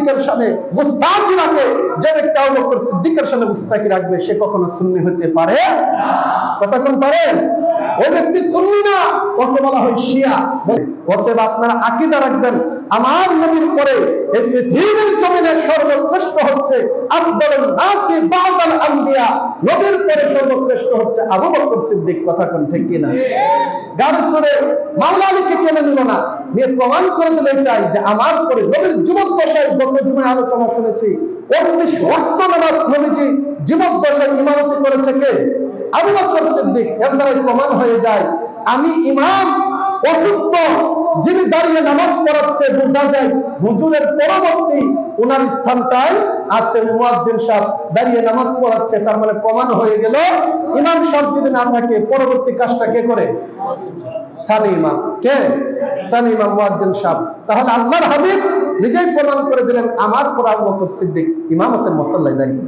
সিদ্দিকের সামনে মুস্তাকি রাখে, যে ব্যক্তি আবু বকর সিদ্দিকের সামনে মুস্তাকি রাখবে সে কখনো সুন্নি হতে পারে না। কথা কোন পারেন? ওই ব্যক্তি সুন্নি না, ওকে বলা হয় শিয়া। অতএব আপনারা আকীদা রাখবেন আমার নবীর পরে এই পৃথিবীর জমিনে সর্বশ্রেষ্ঠ হচ্ছে আফদালুন নাসি বা'দাল আম্বিয়া, নবীর পরে সর্বশ্রেষ্ঠ হচ্ছে আবু বকর সিদ্দিক। কথা কোন ঠিক কিনা? গাড়ি চড়ে মাওলা আলীকে কেন নিল না, নিয়ে প্রমাণ করে দিল এটাই যে আমার পরে নবীর যুবক দশায়, গত জুমায় আলোচনা শুনেছি 19 ওয়াক্ত নামাজ নবীজি জীবক দশায় ইমামতি করেছে কে? আবু বকর সিদ্দিক। এর দ্বারা প্রমাণ হয়ে যায় আমি ইমাম অসুস্থ, যিনি দাঁড়িয়ে নামাজ পড়াচ্ছে, বোঝা যায় হুজুরের পরবর্তী ওনার স্থানটাই আছে, মুয়াজ্জিন সাহেব দাঁড়িয়ে নামাজ পড়াচ্ছে। তার মানে প্রমাণ হয়ে গেল ইমাম সাহেব যদি না থাকে পরবর্তী কাজটা কে করে? সানি ইমাম। কে? সানি ইমাম, মুয়াজ্জিন সাহেব। তাহলে আল্লাহর হাবিব নিজেই প্রমাণ করে দিলেন আমার পর আবু বকর সিদ্দিক ইমামতের মুসল্লায় দাঁড়িয়ে।